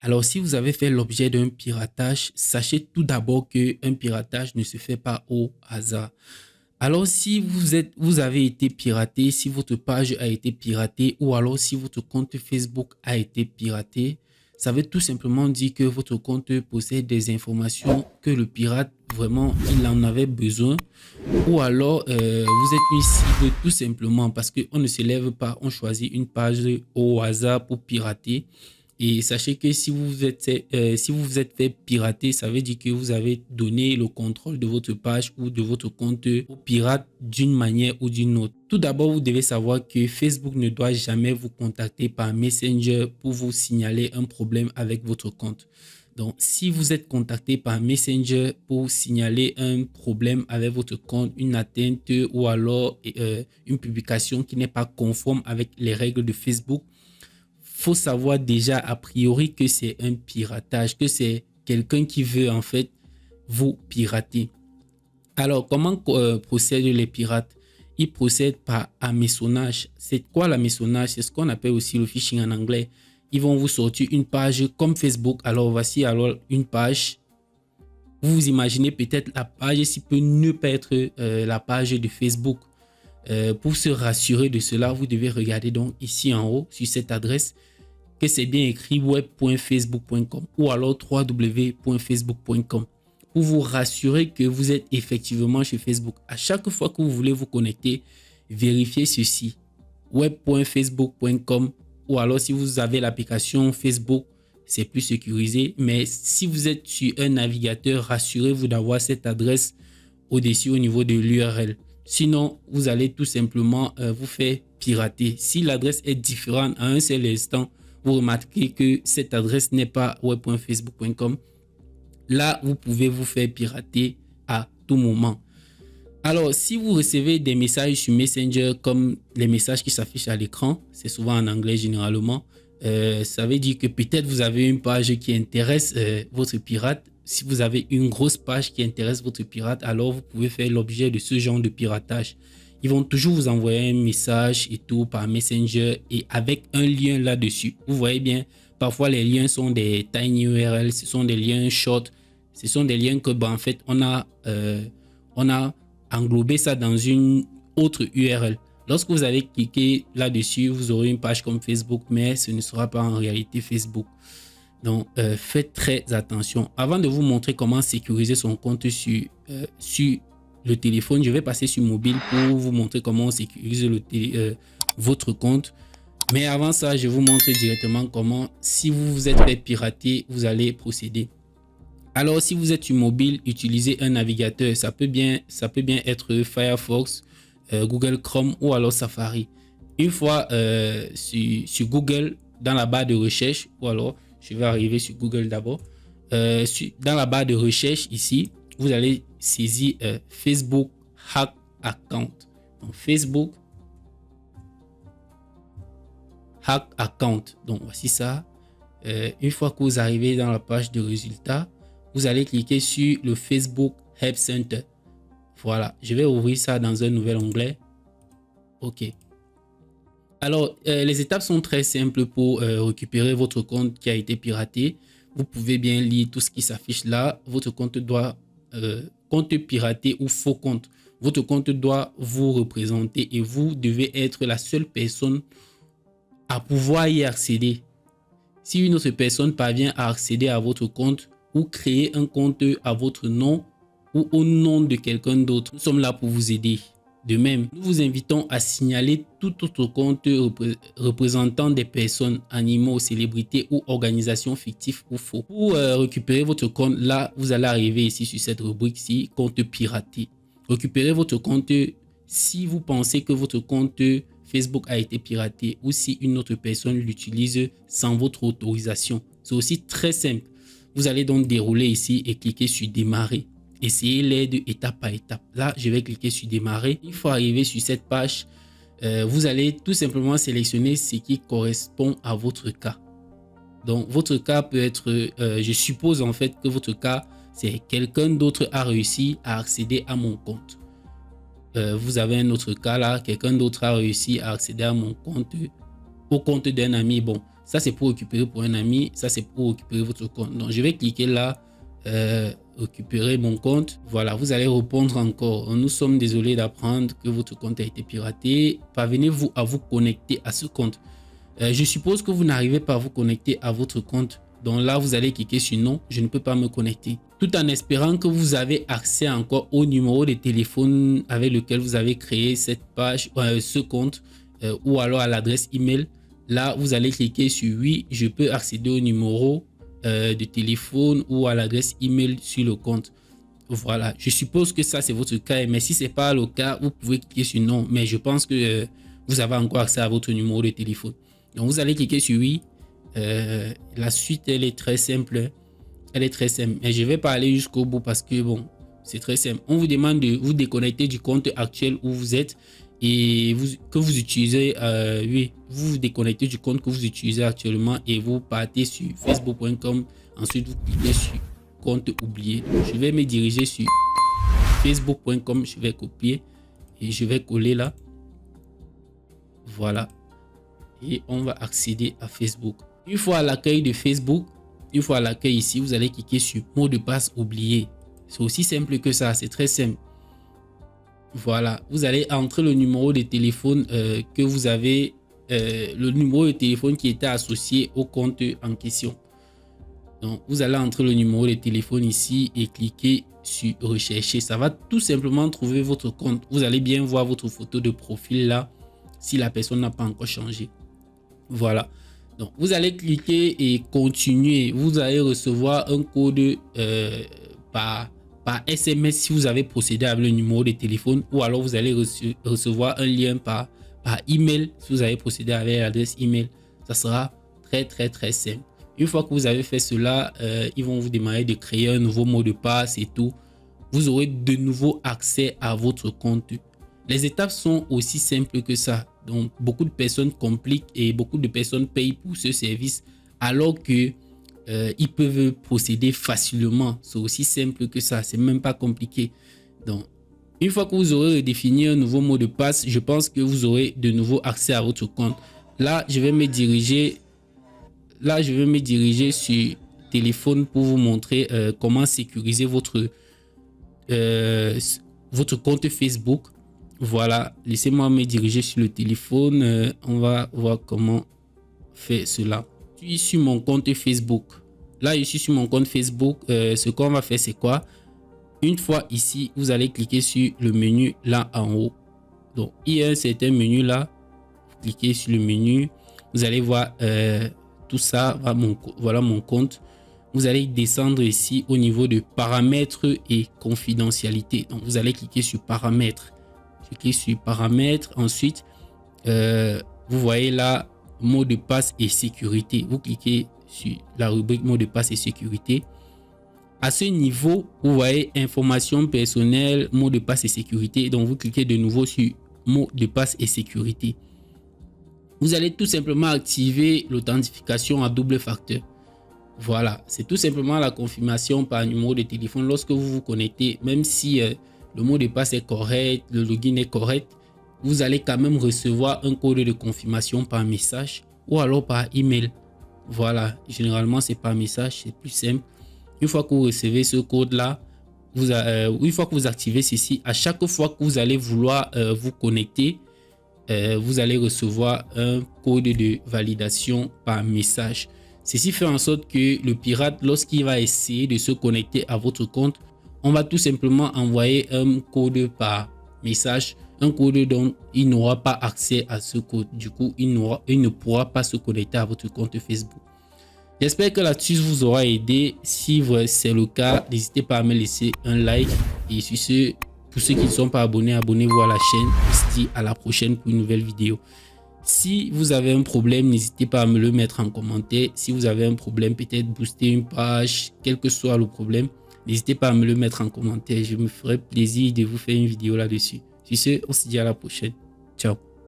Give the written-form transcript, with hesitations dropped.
Alors, si vous avez fait l'objet d'un piratage, sachez tout d'abord qu'un piratage ne se fait pas au hasard. Alors, si vous avez été piraté, si votre page a été piratée ou alors si votre compte Facebook a été piraté, ça veut tout simplement dire que votre compte possède des informations que le pirate, vraiment, il en avait besoin. Ou alors, vous êtes une cible tout simplement parce qu'on ne se lève pas, on choisit une page au hasard pour pirater. Et sachez que si vous vous êtes fait pirater, ça veut dire que vous avez donné le contrôle de votre page ou de votre compte au pirate d'une manière ou d'une autre. Tout d'abord, vous devez savoir que Facebook ne doit jamais vous contacter par Messenger pour vous signaler un problème avec votre compte. Donc, si vous êtes contacté par Messenger pour signaler un problème avec votre compte, une atteinte ou alors une publication qui n'est pas conforme avec les règles de Facebook, faut savoir déjà a priori que c'est un piratage, que c'est quelqu'un qui veut en fait vous pirater. Alors, comment procèdent les pirates? Ils procèdent par hameçonnage. C'est quoi l'hameçonnage? C'est ce qu'on appelle aussi le phishing en anglais. Ils vont vous sortir une page comme Facebook. Alors, voici alors une page. Vous vous imaginez peut-être la page, si peut ne pas être la page de Facebook. Pour se rassurer de cela, vous devez regarder donc ici en haut sur cette adresse que c'est bien écrit web.facebook.com ou alors www.facebook.com pour vous rassurer que vous êtes effectivement chez Facebook. À chaque fois que vous voulez vous connecter, vérifiez ceci, web.facebook.com ou alors si vous avez l'application Facebook, c'est plus sécurisé. Mais si vous êtes sur un navigateur, rassurez-vous d'avoir cette adresse au-dessus au niveau de l'URL. Sinon, vous allez tout simplement vous faire pirater. Si l'adresse est différente à un seul instant, vous remarquez que cette adresse n'est pas web.facebook.com. Là, vous pouvez vous faire pirater à tout moment. Alors, si vous recevez des messages sur Messenger comme les messages qui s'affichent à l'écran, c'est souvent en anglais généralement, ça veut dire que peut-être vous avez une page qui intéresse votre pirate. Si vous avez une grosse page qui intéresse votre pirate, alors vous pouvez faire l'objet de ce genre de piratage. Ils vont toujours vous envoyer un message et tout par Messenger et avec un lien là-dessus. Vous voyez bien, parfois les liens sont des tiny URL, ce sont des liens short, ce sont des liens que en fait on a englobé ça dans une autre URL. Lorsque vous allez cliquer là-dessus, vous aurez une page comme Facebook, mais ce ne sera pas en réalité Facebook. Donc, faites très attention. Avant de vous montrer comment sécuriser son compte sur le téléphone, je vais passer sur mobile pour vous montrer comment sécuriser votre compte. Mais avant ça, je vous montre directement comment, si vous vous êtes fait pirater, vous allez procéder. Alors, si vous êtes sur mobile, utilisez un navigateur. Ça peut bien être Firefox, Google Chrome ou alors Safari. Une fois sur Google, dans la barre de recherche, ou alors je vais arriver sur Google d'abord. Dans la barre de recherche ici, vous allez saisir Facebook Hack Account. Donc, Facebook Hack Account. Donc, voici ça. Une fois que vous arrivez dans la page de résultats, vous allez cliquer sur le Facebook Help Center. Voilà, je vais ouvrir ça dans un nouvel onglet. OK. Alors, les étapes sont très simples pour récupérer votre compte qui a été piraté. Vous pouvez bien lire tout ce qui s'affiche là. Votre compte doit, compte piraté ou faux compte. Votre compte doit vous représenter et vous devez être la seule personne à pouvoir y accéder. Si une autre personne parvient à accéder à votre compte ou créer un compte à votre nom ou au nom de quelqu'un d'autre, nous sommes là pour vous aider. De même, nous vous invitons à signaler tout autre compte représentant des personnes, animaux, célébrités ou organisations fictives ou faux. Pour récupérer votre compte, là, vous allez arriver ici sur cette rubrique-ci, compte piraté. Récupérez votre compte si vous pensez que votre compte Facebook a été piraté ou si une autre personne l'utilise sans votre autorisation. C'est aussi très simple. Vous allez donc dérouler ici et cliquer sur démarrer. Essayez l'aide étape par étape. Là, je vais cliquer sur démarrer. Une fois arrivé sur cette page, vous allez tout simplement sélectionner ce qui correspond à votre cas. Donc, votre cas peut être, je suppose en fait que votre cas, c'est quelqu'un d'autre a réussi à accéder à mon compte. Vous avez un autre cas là, quelqu'un d'autre a réussi à accéder à mon compte, au compte d'un ami. Bon, Ça, c'est pour récupérer pour un ami. Ça, c'est pour récupérer votre compte. Donc, je vais cliquer là, récupérer mon compte. Voilà, vous allez répondre encore. Nous sommes désolés d'apprendre que votre compte a été piraté. Parvenez-vous à vous connecter à ce compte? Je suppose que vous n'arrivez pas à vous connecter à votre compte. Donc là, vous allez cliquer sur non, je ne peux pas me connecter. Tout en espérant que vous avez accès encore au numéro de téléphone avec lequel vous avez créé cette page, ce compte, ou alors à l'adresse email. Là, vous allez cliquer sur oui, je peux accéder au numéro de téléphone ou à l'adresse email sur le compte. Voilà, je suppose que ça c'est votre cas, mais si c'est pas le cas, vous pouvez cliquer sur non. Mais je pense que vous avez encore accès à votre numéro de téléphone. Donc vous allez cliquer sur oui. La suite elle est très simple. Elle est très simple. Mais je vais pas aller jusqu'au bout parce que bon, c'est très simple. On vous demande de vous déconnecter du compte actuel où vous êtes et que vous utilisez. Oui, vous vous déconnectez du compte que vous utilisez actuellement et vous partez sur facebook.com. Ensuite, vous cliquez sur compte oublié. Je vais me diriger sur facebook.com. Je vais copier et je vais coller là. Voilà. Et on va accéder à Facebook. Une fois à l'accueil de Facebook, une fois à l'accueil ici, vous allez cliquer sur mot de passe oublié. C'est aussi simple que ça, c'est très simple. Voilà, vous allez entrer le numéro de téléphone que vous avez, le numéro de téléphone qui était associé au compte en question. Donc, vous allez entrer le numéro de téléphone ici et cliquer sur rechercher. Ça va tout simplement trouver votre compte. Vous allez bien voir votre photo de profil là si la personne n'a pas encore changé. Voilà. Donc, vous allez cliquer et continuer. Vous allez recevoir un code par SMS si vous avez procédé avec le numéro de téléphone, ou alors vous allez recevoir un lien par email si vous avez procédé avec l'adresse email. Ça sera très simple. Une fois que vous avez fait cela, ils vont vous demander de créer un nouveau mot de passe et tout. Vous aurez de nouveau accès à votre compte. Les étapes sont aussi simples que ça. Donc, beaucoup de personnes compliquent et beaucoup de personnes payent pour ce service alors que ils peuvent procéder facilement. C'est aussi simple que ça. C'est même pas compliqué. Donc, une fois que vous aurez redéfini un nouveau mot de passe, je pense que vous aurez de nouveau accès à votre compte. Là, je vais me diriger sur téléphone pour vous montrer comment sécuriser votre compte Facebook. Voilà, laissez-moi me diriger sur le téléphone. On va voir comment faire cela. Je suis sur mon compte Facebook. Là, je suis sur mon compte Facebook. Ce qu'on va faire, c'est quoi? Une fois ici, vous allez cliquer sur le menu là en haut. Donc, il y a un certain menu là. Vous cliquez sur le menu. Vous allez voir tout ça. Voilà mon compte. Vous allez descendre ici au niveau de paramètres et confidentialité. Donc, vous allez cliquer sur paramètres. Je clique sur paramètres. Ensuite, vous voyez là, mot de passe et sécurité. Vous cliquez sur la rubrique mot de passe et sécurité. À ce niveau, vous voyez informations personnelles, mot de passe et sécurité. Donc, vous cliquez de nouveau sur mot de passe et sécurité. Vous allez tout simplement activer l'authentification à double facteur. Voilà, c'est tout simplement la confirmation par numéro de téléphone lorsque vous vous connectez. Même si le mot de passe est correct, le login est correct, vous allez quand même recevoir un code de confirmation par message ou alors par email. Voilà, généralement c'est par message, c'est plus simple. Une fois que vous recevez ce code là, une fois que vous activez ceci, à chaque fois que vous allez vouloir vous connecter, vous allez recevoir un code de validation par message. Ceci fait en sorte que le pirate, lorsqu'il va essayer de se connecter à votre compte, on va tout simplement envoyer un code par message, un code dont il n'aura pas accès à ce code. Du coup, il ne pourra pas se connecter à votre compte Facebook. J'espère que l'astuce vous aura aidé. Si c'est le cas, n'hésitez pas à me laisser un like. Et sur ce, pour ceux qui ne sont pas abonnés, abonnez-vous à la chaîne. On se dit à la prochaine pour une nouvelle vidéo. Si vous avez un problème, n'hésitez pas à me le mettre en commentaire. Si vous avez un problème, peut-être booster une page, quel que soit le problème, n'hésitez pas à me le mettre en commentaire. Je me ferai plaisir de vous faire une vidéo là-dessus. Sur ce, on se dit à la prochaine. Ciao.